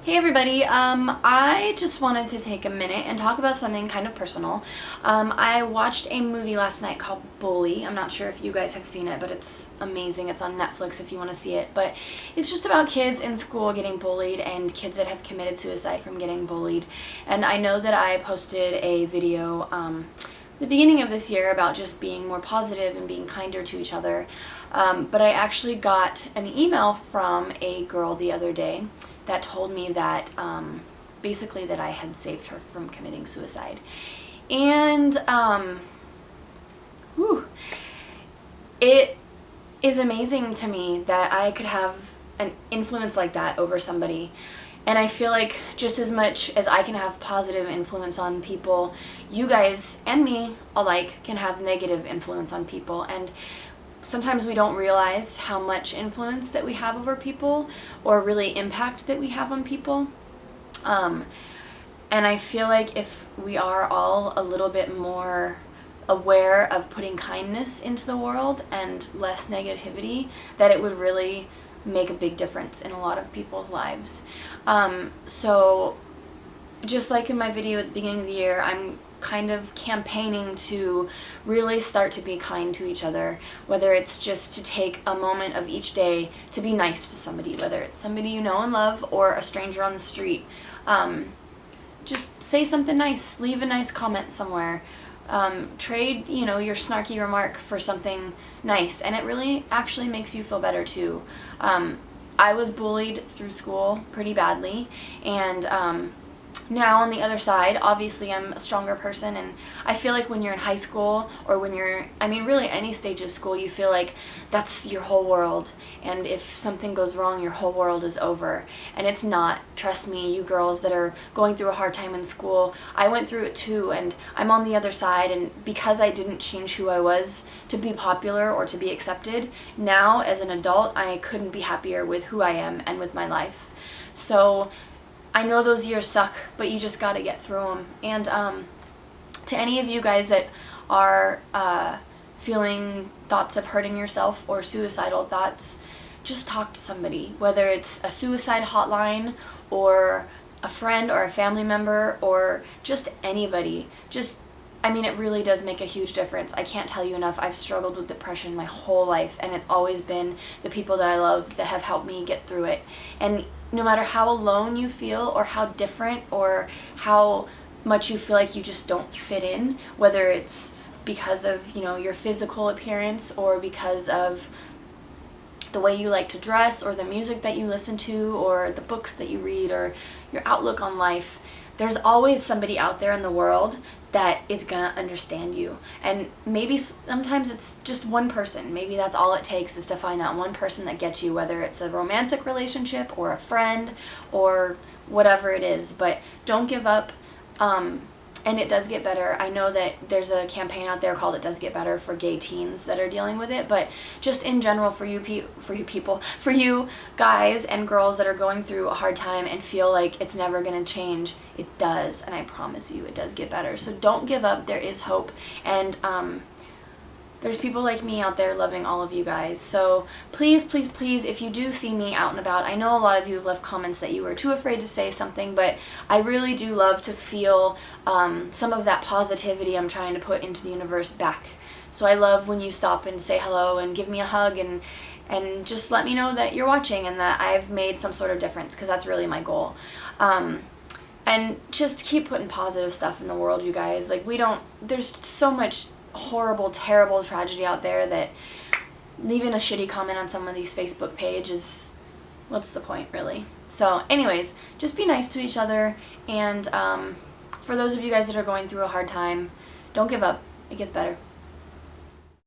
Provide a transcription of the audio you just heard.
Hey everybody, I just wanted to take a minute and talk about something kind of personal. I watched a movie last night called Bully. I'm not sure if you guys have seen it, but it's amazing. It's on Netflix if you want to see it. But it's just about kids in school getting bullied and kids that have committed suicide from getting bullied. And I know that I posted a video the beginning of this year about just being more positive and being kinder to each other. But I actually got an email from a girl the other day that told me that basically that I had saved her from committing suicide. And it is amazing to me that I could have an influence like that over somebody. And I feel like just as much as I can have positive influence on people, you guys and me alike can have negative influence on people. And sometimes we don't realize how much influence that we have over people or really impact that we have on people. And I feel like if we are all a little bit more aware of putting kindness into the world and less negativity, that it would really make a big difference in a lot of people's lives. So just like in my video at the beginning of the year, I'm kind of campaigning to really start to be kind to each other, whether it's just to take a moment of each day to be nice to somebody, whether it's somebody you know and love or a stranger on the street. Just say something nice, leave a nice comment somewhere, trade, your snarky remark for something nice, and it really actually makes you feel better too. I was bullied through school pretty badly, and now on the other side, obviously I'm a stronger person, and I feel like when you're in high school or when you're, really any stage of school, you feel like that's your whole world, and if something goes wrong, your whole world is over. And it's not. Trust me, you girls that are going through a hard time in school, I went through it too, and I'm on the other side, and because I didn't change who I was to be popular or to be accepted, now as an adult, I couldn't be happier with who I am and with my life. So I know those years suck, but you just got to get through them. And to any of you guys that are feeling thoughts of hurting yourself or suicidal thoughts, just talk to somebody, whether it's a suicide hotline or a friend or a family member or just anybody. It really does make a huge difference. I can't tell you enough. I've struggled with depression my whole life, and it's always been the people that I love that have helped me get through it. And no matter how alone you feel or how different or how much you feel like you just don't fit in, whether it's because of, your physical appearance or because of the way you like to dress or the music that you listen to or the books that you read or your outlook on life, there's always somebody out there in the world that is gonna understand you. And maybe sometimes it's just one person. Maybe that's all it takes, is to find that one person that gets you, whether it's a romantic relationship or a friend or whatever it is. But don't give up. And it does get better. I know that there's a campaign out there called It Does Get Better for gay teens that are dealing with it, but just in general for you guys and girls that are going through a hard time and feel like it's never going to change, it does, and I promise you it does get better. So don't give up. There is hope, and there's people like me out there loving all of you guys. So please, please, please, if you do see me out and about, I know a lot of you have left comments that you were too afraid to say something, but I really do love to feel some of that positivity I'm trying to put into the universe back. So I love when you stop and say hello and give me a hug and just let me know that you're watching and that I've made some sort of difference, because that's really my goal. And just keep putting positive stuff in the world, you guys. There's so much horrible, terrible tragedy out there that leaving a shitty comment on some of these Facebook pages, what's the point, really? So anyways, just be nice to each other, and for those of you guys that are going through a hard time, don't give up. It gets better.